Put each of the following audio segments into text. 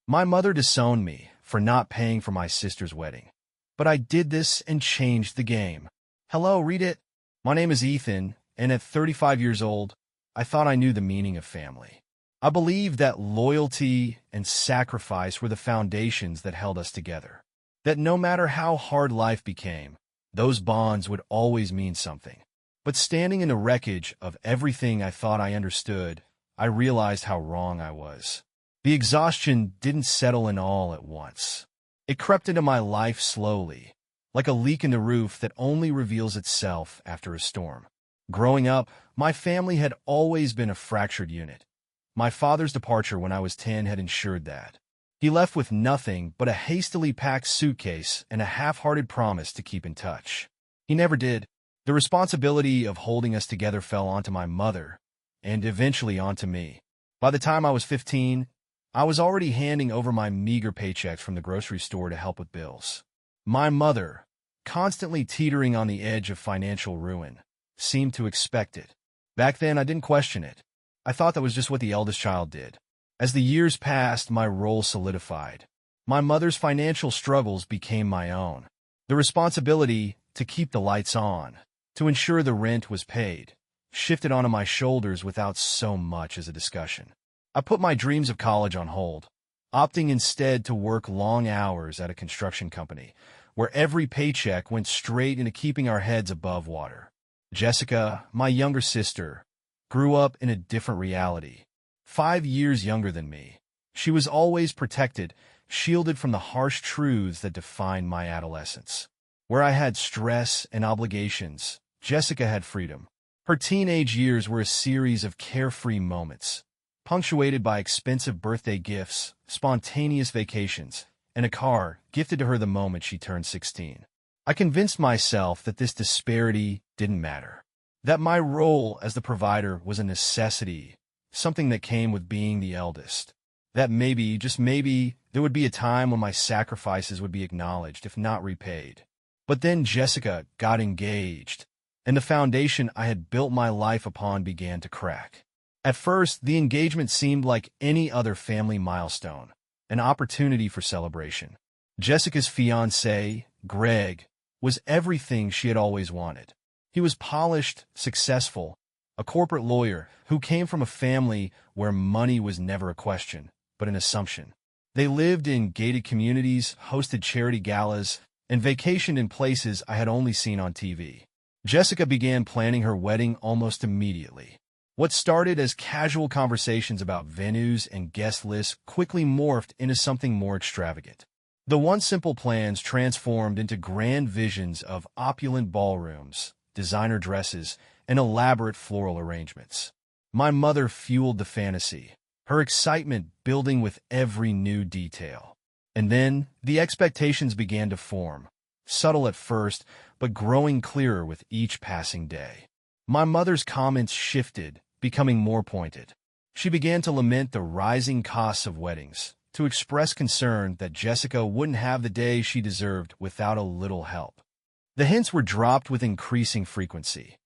My mother disowned me for not paying for my sister's wedding. But I did this and changed the game. Hello, read it. My name is Ethan, and at 35 years old, I thought I knew the meaning of family. I believed that loyalty and sacrifice were the foundations that held us together. That no matter how hard life became, those bonds would always mean something. But standing in the wreckage of everything I thought I understood, I realized how wrong I was. The exhaustion didn't settle in all at once. It crept into my life slowly, like a leak in the roof that only reveals itself after a storm. Growing up, my family had always been a fractured unit. My father's departure when I was 10 had ensured that. He left with nothing but a hastily packed suitcase and a half-hearted promise to keep in touch. He never did. The responsibility of holding us together fell onto my mother, and eventually onto me. By the time I was 15, I was already handing over my meager paychecks from the grocery store to help with bills. My mother, constantly teetering on the edge of financial ruin, seemed to expect it. Back then, I didn't question it. I thought that was just what the eldest child did. As the years passed, my role solidified. My mother's financial struggles became my own. The responsibility to keep the lights on, to ensure the rent was paid, shifted onto my shoulders without so much as a discussion. I put my dreams of college on hold, opting instead to work long hours at a construction company, where every paycheck went straight into keeping our heads above water. Jessica, my younger sister, grew up in a different reality. 5 years younger than me. She was always protected, shielded from the harsh truths that defined my adolescence. Where I had stress and obligations, Jessica had freedom. Her teenage years were a series of carefree moments, punctuated by expensive birthday gifts, spontaneous vacations, and a car gifted to her the moment she turned 16. I convinced myself that this disparity didn't matter, that my role as the provider was a necessity, something that came with being the eldest, that maybe, just maybe, there would be a time when my sacrifices would be acknowledged, if not repaid. But then Jessica got engaged, and the foundation I had built my life upon began to crack. At first, the engagement seemed like any other family milestone, an opportunity for celebration. Jessica's fiancé, Greg, was everything she had always wanted. He was polished, successful, a corporate lawyer who came from a family where money was never a question, but an assumption. They lived in gated communities, hosted charity galas, and vacationed in places I had only seen on TV. Jessica began planning her wedding almost immediately. What started as casual conversations about venues and guest lists quickly morphed into something more extravagant. The once simple plans transformed into grand visions of opulent ballrooms, designer dresses, and elaborate floral arrangements. My mother fueled the fantasy, her excitement building with every new detail. And then, the expectations began to form, subtle at first, but growing clearer with each passing day. My mother's comments shifted, becoming more pointed. She began to lament the rising costs of weddings, to express concern that Jessica wouldn't have the day she deserved without a little help. The hints were dropped with increasing frequency.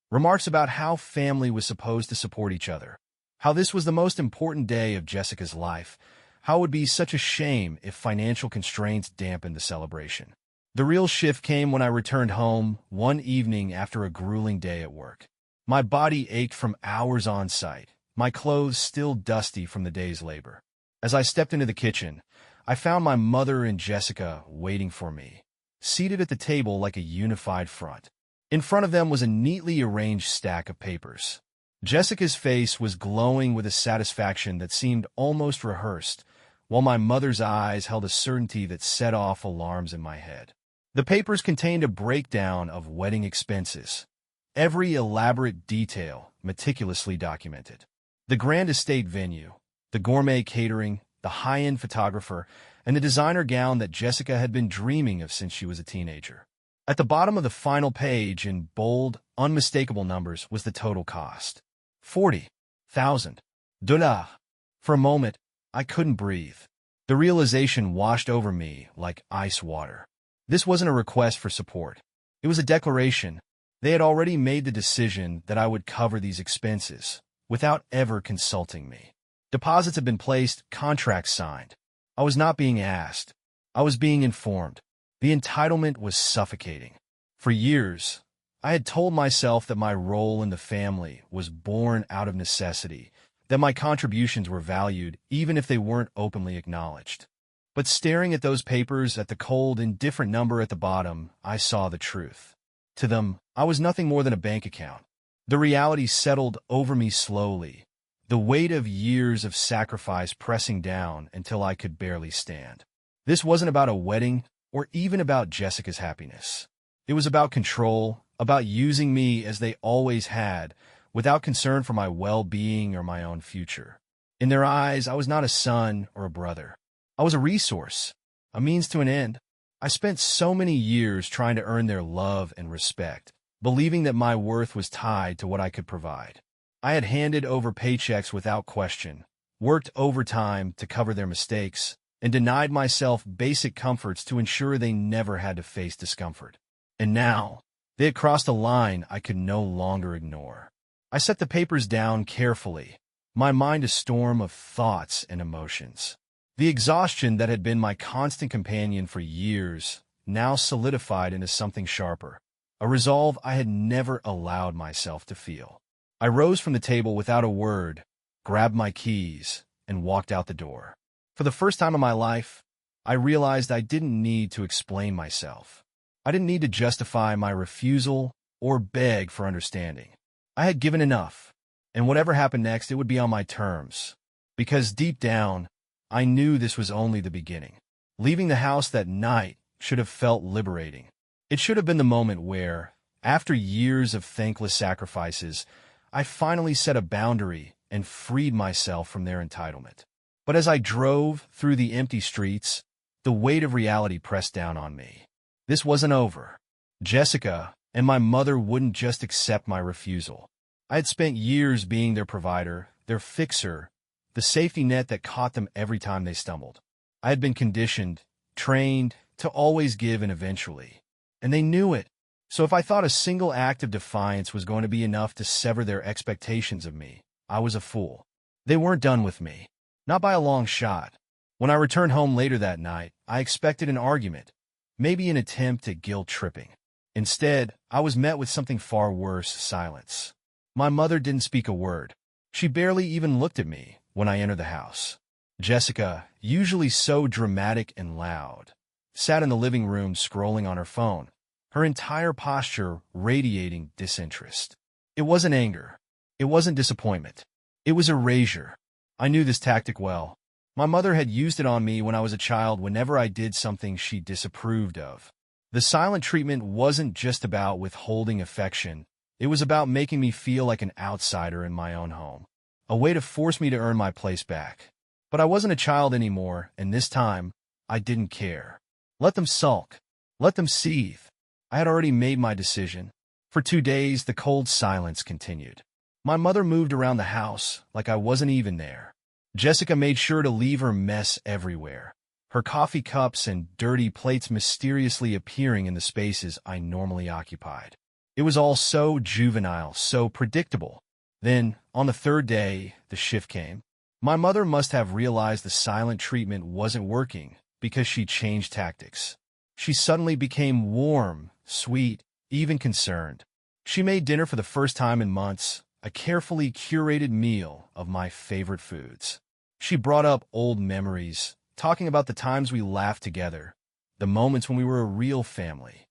Remarks about how family was supposed to support each other, how this was the most important day of Jessica's life, how it would be such a shame if financial constraints dampened the celebration. The real shift came when I returned home one evening after a grueling day at work. My body ached from hours on site, my clothes still dusty from the day's labor. As I stepped into the kitchen, I found my mother and Jessica waiting for me, seated at the table like a unified front. In front of them was a neatly arranged stack of papers. Jessica's face was glowing with a satisfaction that seemed almost rehearsed, while my mother's eyes held a certainty that set off alarms in my head. The papers contained a breakdown of wedding expenses, every elaborate detail meticulously documented. The grand estate venue, the gourmet catering, the high-end photographer, and the designer gown that Jessica had been dreaming of since she was a teenager. At the bottom of the final page, in bold, unmistakable numbers, was the total cost. $40,000. For a moment, I couldn't breathe. The realization washed over me like ice water. This wasn't a request for support. It was a declaration. They had already made the decision that I would cover these expenses, without ever consulting me. Deposits had been placed, contracts signed. I was not being asked. I was being informed. The entitlement was suffocating. For years, I had told myself that my role in the family was born out of necessity, that my contributions were valued even if they weren't openly acknowledged. But staring at those papers, at the cold, indifferent number at the bottom, I saw the truth. To them, I was nothing more than a bank account. The reality settled over me slowly, the weight of years of sacrifice pressing down until I could barely stand. This wasn't about a wedding or even about Jessica's happiness. It was about control, about using me as they always had, without concern for my well-being or my own future. In their eyes, I was not a son or a brother. I was a resource, a means to an end. I spent so many years trying to earn their love and respect, believing that my worth was tied to what I could provide. I had handed over paychecks without question, worked overtime to cover their mistakes, and denied myself basic comforts to ensure they never had to face discomfort. And now, they had crossed a line I could no longer ignore. I set the papers down carefully, my mind a storm of thoughts and emotions. The exhaustion that had been my constant companion for years now solidified into something sharper, a resolve I had never allowed myself to feel. I rose from the table without a word, grabbed my keys, and walked out the door. For the first time in my life, I realized I didn't need to explain myself. I didn't need to justify my refusal or beg for understanding. I had given enough, and whatever happened next, it would be on my terms. Because deep down, I knew this was only the beginning. Leaving the house that night should have felt liberating. It should have been the moment where, after years of thankless sacrifices, I finally set a boundary and freed myself from their entitlement. But as I drove through the empty streets, the weight of reality pressed down on me. This wasn't over. Jessica and my mother wouldn't just accept my refusal. I had spent years being their provider, their fixer, the safety net that caught them every time they stumbled. I had been conditioned, trained, to always give and eventually. And they knew it. So if I thought a single act of defiance was going to be enough to sever their expectations of me, I was a fool. They weren't done with me. Not by a long shot. When I returned home later that night, I expected an argument, maybe an attempt at guilt-tripping. Instead, I was met with something far worse, silence. My mother didn't speak a word. She barely even looked at me when I entered the house. Jessica, usually so dramatic and loud, sat in the living room scrolling on her phone, her entire posture radiating disinterest. It wasn't anger. It wasn't disappointment. It was erasure. I knew this tactic well. My mother had used it on me when I was a child whenever I did something she disapproved of. The silent treatment wasn't just about withholding affection. It was about making me feel like an outsider in my own home, a way to force me to earn my place back. But I wasn't a child anymore, and this time, I didn't care. Let them sulk. Let them seethe. I had already made my decision. For 2 days, the cold silence continued. My mother moved around the house like I wasn't even there. Jessica made sure to leave her mess everywhere, her coffee cups and dirty plates mysteriously appearing in the spaces I normally occupied. It was all so juvenile, so predictable. Then, on the 3rd day, the shift came. My mother must have realized the silent treatment wasn't working because she changed tactics. She suddenly became warm, sweet, even concerned. She made dinner for the first time in months, a carefully curated meal of my favorite foods. She brought up old memories, talking about the times we laughed together, the moments when we were a real family.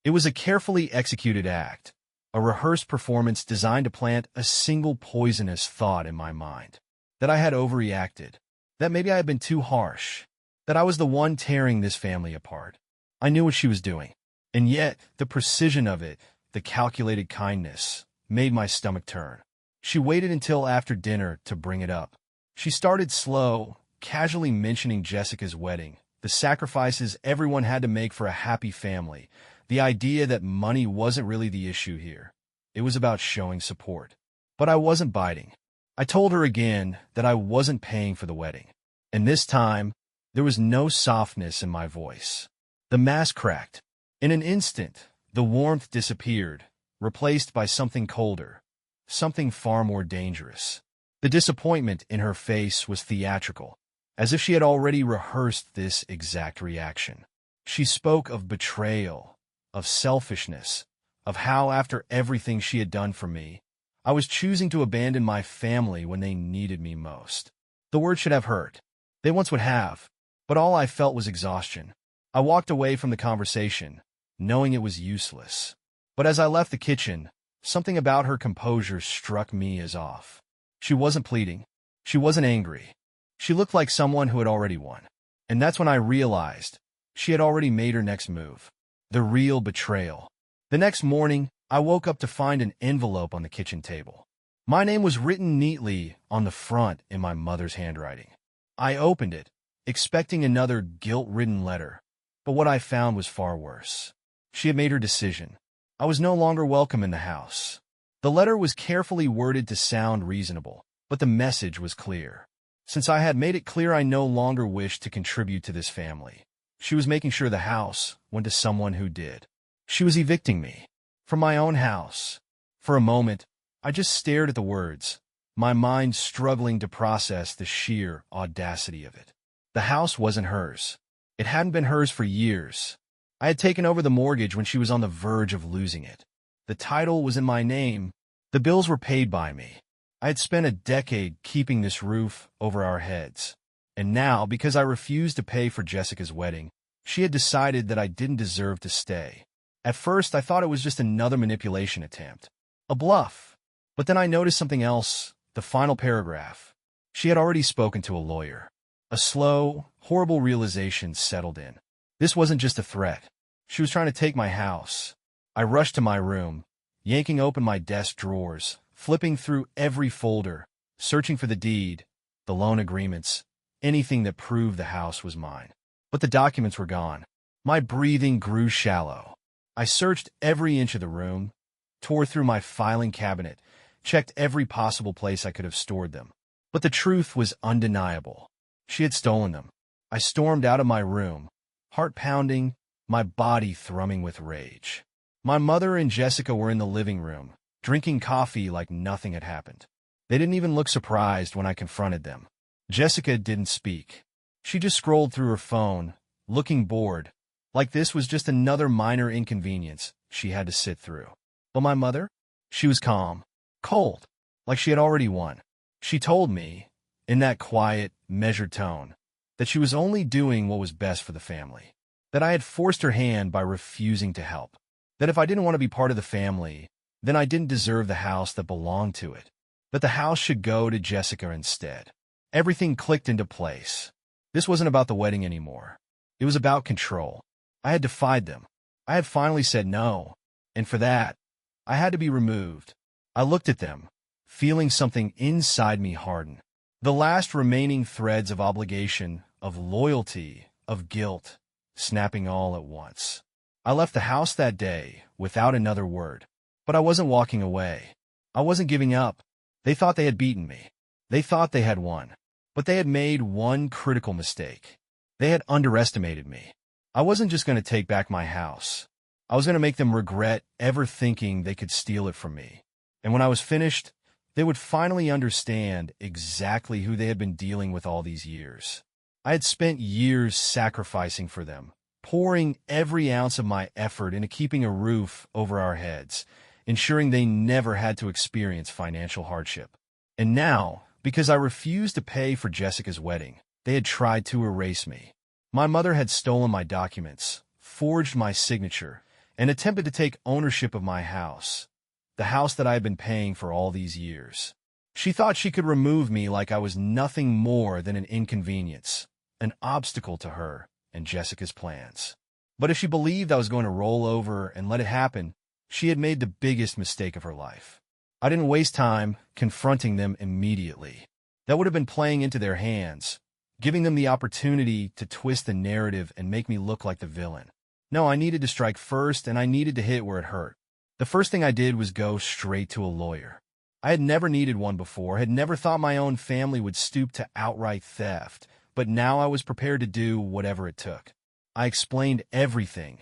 It was a carefully executed act, a rehearsed performance designed to plant a single poisonous thought in my mind. That I had overreacted, that maybe I had been too harsh, that I was the one tearing this family apart. I knew what she was doing, and yet the precision of it, the calculated kindness, made my stomach turn. She waited until after dinner to bring it up. She started slow, casually mentioning Jessica's wedding, the sacrifices everyone had to make for a happy family, the idea that money wasn't really the issue here. It was about showing support. But I wasn't biting. I told her again that I wasn't paying for the wedding. And this time, there was no softness in my voice. The mask cracked. In an instant, the warmth disappeared, replaced by something colder, something far more dangerous. The disappointment in her face was theatrical. as if she had already rehearsed this exact reaction. She spoke of betrayal, of selfishness, of how, after everything she had done for me, I was choosing to abandon my family when they needed me most. The words should have hurt. They once would have, but all I felt was exhaustion. I walked away from the conversation, knowing it was useless. But as I left the kitchen, something about her composure struck me as off. She wasn't pleading. She wasn't angry. She looked like someone who had already won. And that's when I realized she had already made her next move. The real betrayal. The next morning, I woke up to find an envelope on the kitchen table. My name was written neatly on the front in my mother's handwriting. I opened it, expecting another guilt-ridden letter, but what I found was far worse. She had made her decision. I was no longer welcome in the house. The letter was carefully worded to sound reasonable, but the message was clear. Since I had made it clear I no longer wished to contribute to this family, she was making sure the house went to someone who did. She was evicting me from my own house. For a moment, I just stared at the words, my mind struggling to process the sheer audacity of it. The house wasn't hers. It hadn't been hers for years. I had taken over the mortgage when she was on the verge of losing it. The title was in my name. The bills were paid by me. I had spent a decade keeping this roof over our heads. And now, because I refused to pay for Jessica's wedding, she had decided that I didn't deserve to stay. At first, I thought it was just another manipulation attempt. A bluff. But then I noticed something else, the final paragraph. She had already spoken to a lawyer. A slow, horrible realization settled in. This wasn't just a threat. She was trying to take my house. I rushed to my room, yanking open my desk drawers, flipping through every folder, searching for the deed, the loan agreements, anything that proved the house was mine. But the documents were gone. My breathing grew shallow. I searched every inch of the room, tore through my filing cabinet, checked every possible place I could have stored them. But the truth was undeniable. She had stolen them. I stormed out of my room, heart pounding, my body thrumming with rage. My mother and Jessica were in the living room, drinking coffee like nothing had happened. They didn't even look surprised when I confronted them. Jessica didn't speak. She just scrolled through her phone, looking bored, like this was just another minor inconvenience she had to sit through. But my mother? She was calm, cold, like she had already won. She told me, in that quiet, measured tone, that she was only doing what was best for the family, that I had forced her hand by refusing to help, that if I didn't want to be part of the family, then I didn't deserve the house that belonged to it, that the house should go to Jessica instead. Everything clicked into place. This wasn't about the wedding anymore. It was about control. I had defied them. I had finally said no, and for that, I had to be removed. I looked at them, feeling something inside me harden. The last remaining threads of obligation, of loyalty, of guilt, snapping all at once. I left the house that day without another word. But I wasn't walking away. I wasn't giving up. They thought they had beaten me. They thought they had won. But they had made one critical mistake. They had underestimated me. I wasn't just going to take back my house. I was going to make them regret ever thinking they could steal it from me. And when I was finished, they would finally understand exactly who they had been dealing with all these years. I had spent years sacrificing for them, pouring every ounce of my effort into keeping a roof over our heads, ensuring they never had to experience financial hardship. And now, because I refused to pay for Jessica's wedding, they had tried to erase me. My mother had stolen my documents, forged my signature, and attempted to take ownership of my house, the house that I had been paying for all these years. She thought she could remove me like I was nothing more than an inconvenience, an obstacle to her and Jessica's plans. But if she believed I was going to roll over and let it happen, she had made the biggest mistake of her life. I didn't waste time confronting them immediately. That would have been playing into their hands, giving them the opportunity to twist the narrative and make me look like the villain. No, I needed to strike first, and I needed to hit where it hurt. The first thing I did was go straight to a lawyer. I had never needed one before, had never thought my own family would stoop to outright theft, but now I was prepared to do whatever it took. I explained everything.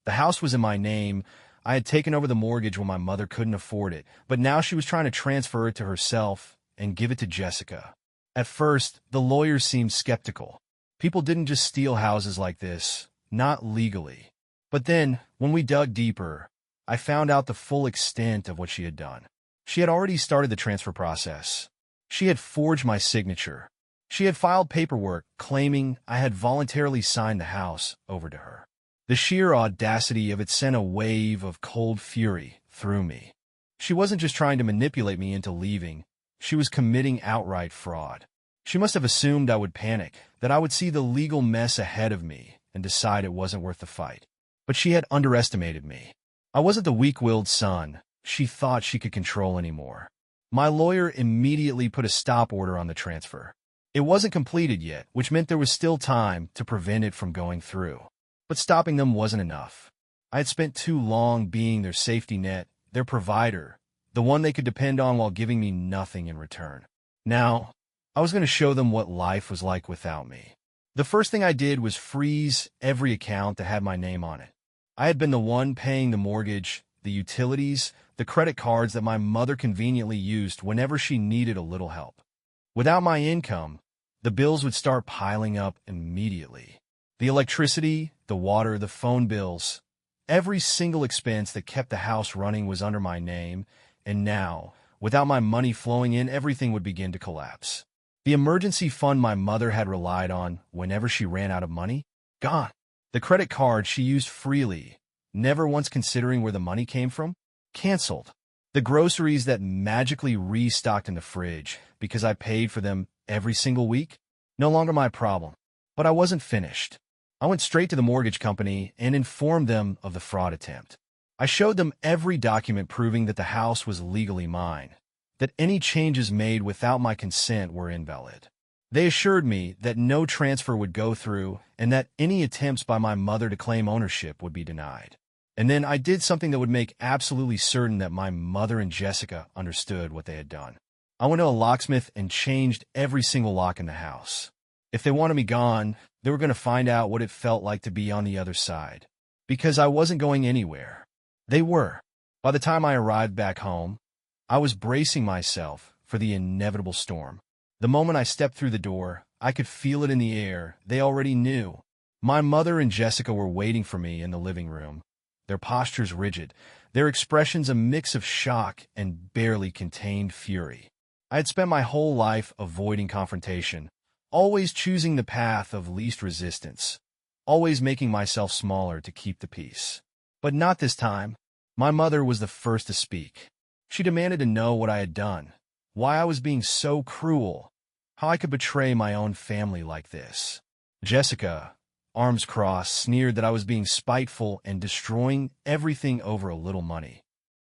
The house was in my name. I had taken over the mortgage when my mother couldn't afford it, but now she was trying to transfer it to herself and give it to Jessica. At first, the lawyers seemed skeptical. People didn't just steal houses like this, not legally. But then, when we dug deeper, I found out the full extent of what she had done. She had already started the transfer process. She had forged my signature. She had filed paperwork claiming I had voluntarily signed the house over to her. The sheer audacity of it sent a wave of cold fury through me. She wasn't just trying to manipulate me into leaving. She was committing outright fraud. She must have assumed I would panic, that I would see the legal mess ahead of me and decide it wasn't worth the fight. But she had underestimated me. I wasn't the weak-willed son she thought she could control anymore. My lawyer immediately put a stop order on the transfer. It wasn't completed yet, which meant there was still time to prevent it from going through. But stopping them wasn't enough. I had spent too long being their safety net, their provider, the one they could depend on while giving me nothing in return. Now, I was going to show them what life was like without me. The first thing I did was freeze every account that had my name on it. I had been the one paying the mortgage, the utilities, the credit cards that my mother conveniently used whenever she needed a little help. Without my income, the bills would start piling up immediately. The electricity, the water, the phone bills, every single expense that kept the house running was under my name, and now, without my money flowing in, everything would begin to collapse. The emergency fund my mother had relied on whenever she ran out of money, gone. The credit card she used freely, never once considering where the money came from, canceled. The groceries that magically restocked in the fridge because I paid for them every single week, no longer my problem. But I wasn't finished. I went straight to the mortgage company and informed them of the fraud attempt. I showed them every document proving that the house was legally mine, that any changes made without my consent were invalid. They assured me that no transfer would go through and that any attempts by my mother to claim ownership would be denied. And then I did something that would make absolutely certain that my mother and Jessica understood what they had done. I went to a locksmith and changed every single lock in the house. If they wanted me gone, they were going to find out what it felt like to be on the other side. Because I wasn't going anywhere. They were. By the time I arrived back home, I was bracing myself for the inevitable storm. The moment I stepped through the door, I could feel it in the air. They already knew. My mother and Jessica were waiting for me in the living room, their postures rigid, their expressions a mix of shock and barely contained fury. I had spent my whole life avoiding confrontation, always choosing the path of least resistance, always making myself smaller to keep the peace. But not this time. My mother was the first to speak. She demanded to know what I had done, why I was being so cruel, how I could betray my own family like this. Jessica, arms crossed, sneered that I was being spiteful and destroying everything over a little money.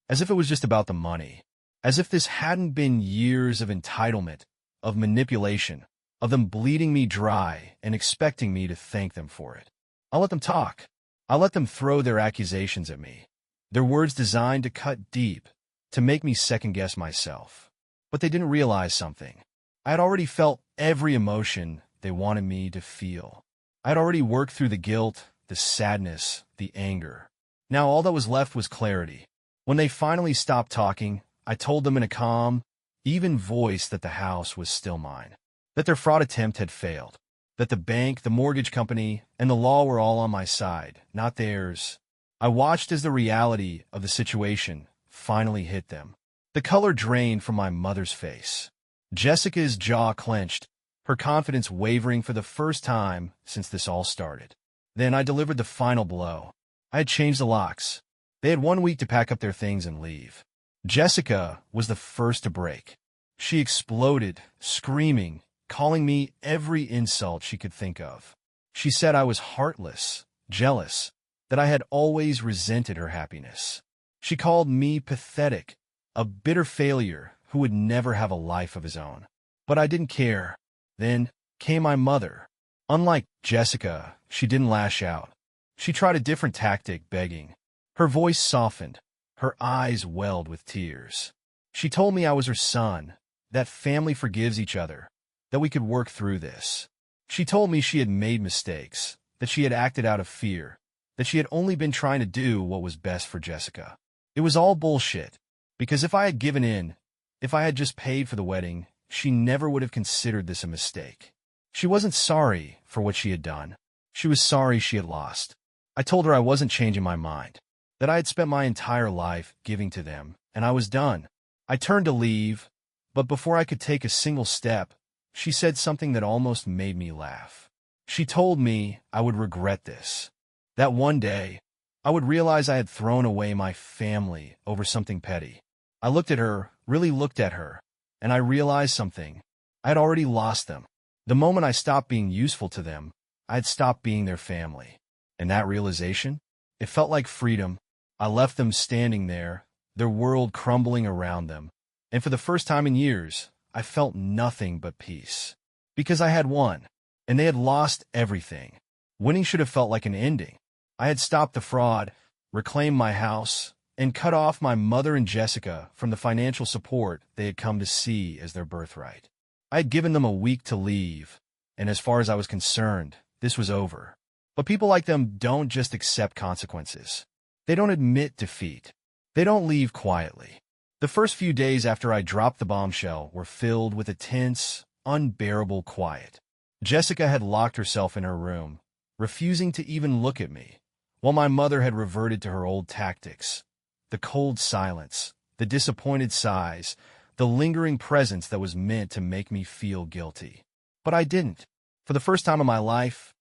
As if it was just about the money. As if this hadn't been years of entitlement, of manipulation, of them bleeding me dry and expecting me to thank them for it. I let them talk. I let them throw their accusations at me. Their words designed to cut deep, to make me second-guess myself. But they didn't realize something. I had already felt every emotion they wanted me to feel. I had already worked through the guilt, the sadness, the anger. Now all that was left was clarity. When they finally stopped talking, I told them in a calm, even voice that the house was still mine, that their fraud attempt had failed, that the bank, the mortgage company, and the law were all on my side, not theirs. I watched as the reality of the situation finally hit them. The color drained from my mother's face. Jessica's jaw clenched, her confidence wavering for the first time since this all started. Then I delivered the final blow. I had changed the locks. They had 1 week to pack up their things and leave. Jessica was the first to break. She exploded, screaming, calling me every insult she could think of. She said I was heartless, jealous, that I had always resented her happiness. She called me pathetic, a bitter failure who would never have a life of his own. But I didn't care. Then came my mother. Unlike Jessica, she didn't lash out. She tried a different tactic, begging. Her voice softened. Her eyes welled with tears. She told me I was her son, that family forgives each other, that we could work through this. She told me she had made mistakes, that she had acted out of fear, that she had only been trying to do what was best for Jessica. It was all bullshit, because if I had given in, if I had just paid for the wedding, she never would have considered this a mistake. She wasn't sorry for what she had done. She was sorry she had lost. I told her I wasn't changing my mind, that I had spent my entire life giving to them, and I was done. I turned to leave, but before I could take a single step, she said something that almost made me laugh. She told me I would regret this, that one day I would realize I had thrown away my family over something petty. I looked at her, really looked at her, and I realized something. I had already lost them. The moment I stopped being useful to them, I had stopped being their family. And that realization, it felt like freedom. I left them standing there, their world crumbling around them. And for the first time in years, I felt nothing but peace. Because I had won, and they had lost everything. Winning should have felt like an ending. I had stopped the fraud, reclaimed my house, and cut off my mother and Jessica from the financial support they had come to see as their birthright. I had given them a week to leave, and as far as I was concerned, this was over. But people like them don't just accept consequences. They don't admit defeat. They don't leave quietly. The first few days after I dropped the bombshell were filled with a tense, unbearable quiet. Jessica had locked herself in her room, refusing to even look at me, while my mother had reverted to her old tactics. The cold silence, the disappointed sighs, the lingering presence that was meant to make me feel guilty. But I didn't. For the first time in my life,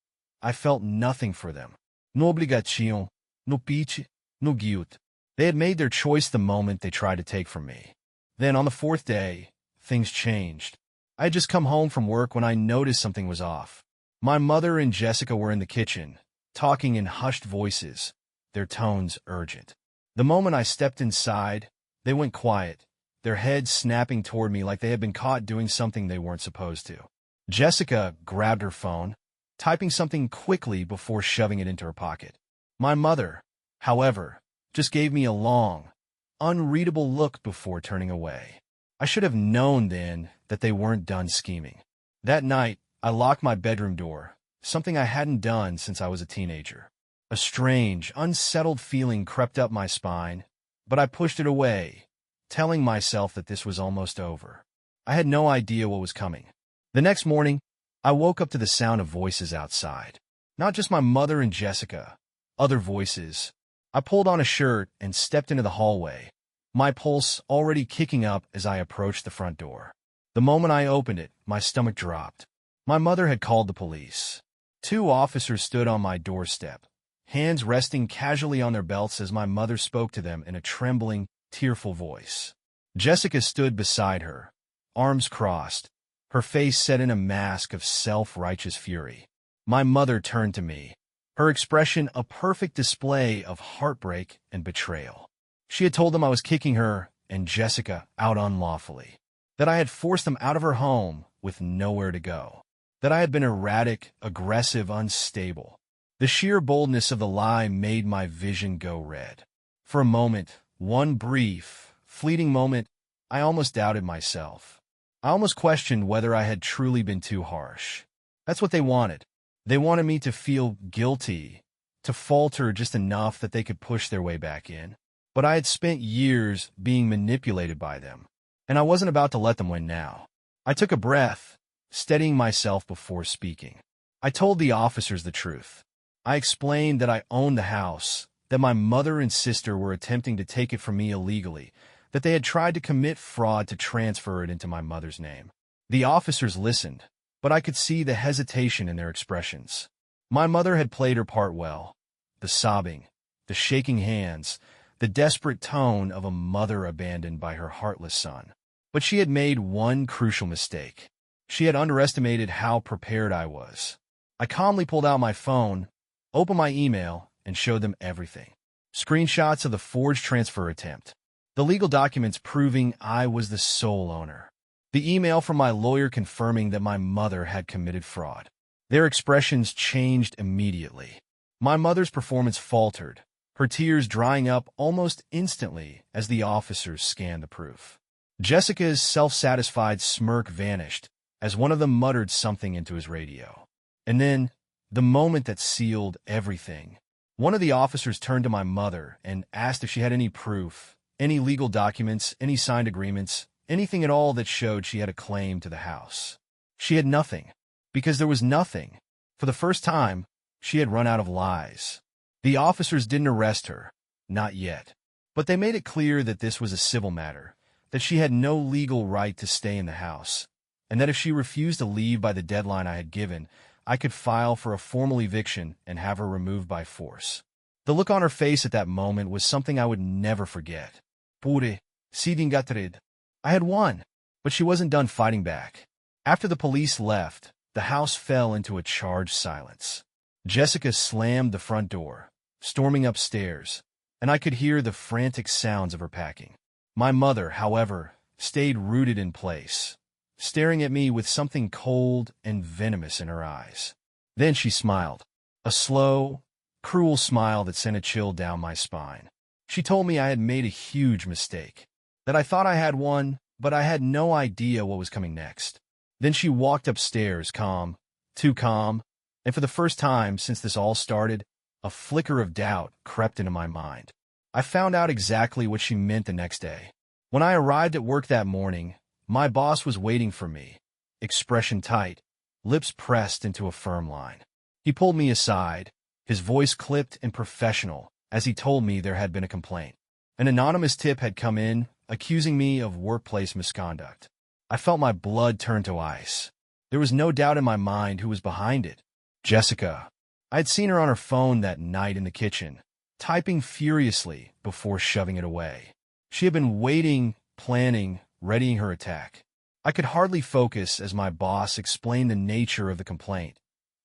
I felt nothing for them. No obrigação, no pity, no guilt. They had made their choice the moment they tried to take from me. Then, on the fourth day, things changed. I had just come home from work when I noticed something was off. My mother and Jessica were in the kitchen, talking in hushed voices, their tones urgent. The moment I stepped inside, they went quiet, their heads snapping toward me like they had been caught doing something they weren't supposed to. Jessica grabbed her phone, typing something quickly before shoving it into her pocket. My mother, however, just gave me a long, unreadable look before turning away. I should have known then that they weren't done scheming. That night, I locked my bedroom door, something I hadn't done since I was a teenager. A strange, unsettled feeling crept up my spine, but I pushed it away, telling myself that this was almost over. I had no idea what was coming. The next morning, I woke up to the sound of voices outside. Not just my mother and Jessica, other voices. I pulled on a shirt and stepped into the hallway, my pulse already kicking up as I approached the front door. The moment I opened it, my stomach dropped. My mother had called the police. 2 officers stood on my doorstep, hands resting casually on their belts as my mother spoke to them in a trembling, tearful voice. Jessica stood beside her, arms crossed, her face set in a mask of self-righteous fury. My mother turned to me, her expression a perfect display of heartbreak and betrayal. She had told them I was kicking her and Jessica out unlawfully, that I had forced them out of her home with nowhere to go, that I had been erratic, aggressive, unstable. The sheer boldness of the lie made my vision go red. For a moment, one brief, fleeting moment, I almost doubted myself. I almost questioned whether I had truly been too harsh. That's what they wanted. They wanted me to feel guilty, to falter just enough that they could push their way back in. But I had spent years being manipulated by them, and I wasn't about to let them win now. I took a breath, steadying myself before speaking. I told the officers the truth. I explained that I owned the house, that my mother and sister were attempting to take it from me illegally, that they had tried to commit fraud to transfer it into my mother's name. The officers listened, but I could see the hesitation in their expressions. My mother had played her part well. The sobbing, the shaking hands, the desperate tone of a mother abandoned by her heartless son. But she had made one crucial mistake. She had underestimated how prepared I was. I calmly pulled out my phone, opened my email, and showed them everything. Screenshots of the forged transfer attempt. The legal documents proving I was the sole owner. The email from my lawyer confirming that my mother had committed fraud. Their expressions changed immediately. My mother's performance faltered, her tears drying up almost instantly as the officers scanned the proof. Jessica's self-satisfied smirk vanished as one of them muttered something into his radio. And then, the moment that sealed everything, one of the officers turned to my mother and asked if she had any proof, any legal documents, any signed agreements, anything at all that showed she had a claim to the house. She had nothing, because there was nothing. For the first time, she had run out of lies. The officers didn't arrest her, not yet. But they made it clear that this was a civil matter, that she had no legal right to stay in the house, and that if she refused to leave by the deadline I had given, I could file for a formal eviction and have her removed by force. The look on her face at that moment was something I would never forget. Pure, sidingatred. I had won, but she wasn't done fighting back. After the police left, the house fell into a charged silence. Jessica slammed the front door, storming upstairs, and I could hear the frantic sounds of her packing. My mother, however, stayed rooted in place, staring at me with something cold and venomous in her eyes. Then she smiled, a slow, cruel smile that sent a chill down my spine. She told me I had made a huge mistake, that I thought I had won, but I had no idea what was coming next. Then she walked upstairs, calm, too calm, and for the first time since this all started, a flicker of doubt crept into my mind. I found out exactly what she meant the next day. When I arrived at work that morning, my boss was waiting for me, expression tight, lips pressed into a firm line. He pulled me aside, his voice clipped and professional, as he told me there had been a complaint. An anonymous tip had come in, accusing me of workplace misconduct. I felt my blood turn to ice. There was no doubt in my mind who was behind it. Jessica. I had seen her on her phone that night in the kitchen, typing furiously before shoving it away. She had been waiting, planning, readying her attack. I could hardly focus as my boss explained the nature of the complaint.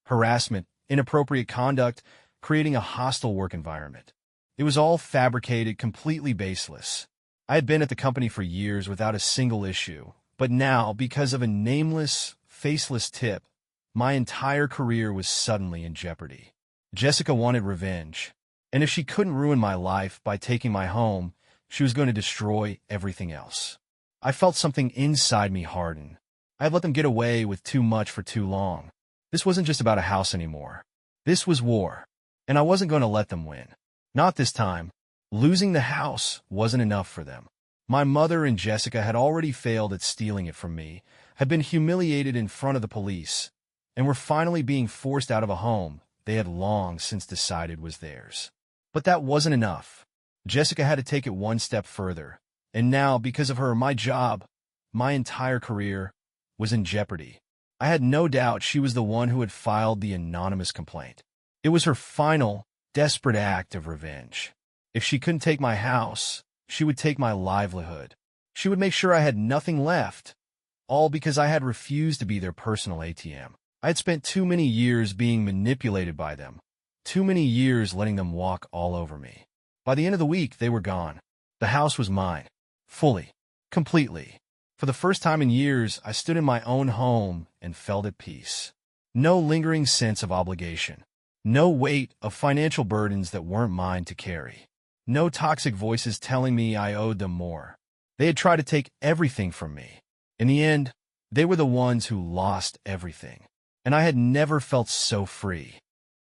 Harassment, inappropriate conduct, creating a hostile work environment. It was all fabricated, completely baseless. I had been at the company for years without a single issue, but now, because of a nameless, faceless tip, my entire career was suddenly in jeopardy. Jessica wanted revenge, and if she couldn't ruin my life by taking my home, she was going to destroy everything else. I felt something inside me harden. I had let them get away with too much for too long. This wasn't just about a house anymore. This was war, and I wasn't going to let them win. Not this time. Losing the house wasn't enough for them. My mother and Jessica had already failed at stealing it from me, had been humiliated in front of the police, and were finally being forced out of a home they had long since decided was theirs. But that wasn't enough. Jessica had to take it one step further, and now, because of her, my job, my entire career, was in jeopardy. I had no doubt she was the one who had filed the anonymous complaint. It was her final, desperate act of revenge. If she couldn't take my house, she would take my livelihood. She would make sure I had nothing left, all because I had refused to be their personal ATM. I had spent too many years being manipulated by them, too many years letting them walk all over me. By the end of the week, they were gone. The house was mine, fully, completely. For the first time in years, I stood in my own home and felt at peace. No lingering sense of obligation. No weight of financial burdens that weren't mine to carry. No toxic voices telling me I owed them more. They had tried to take everything from me. In the end, they were the ones who lost everything. And I had never felt so free.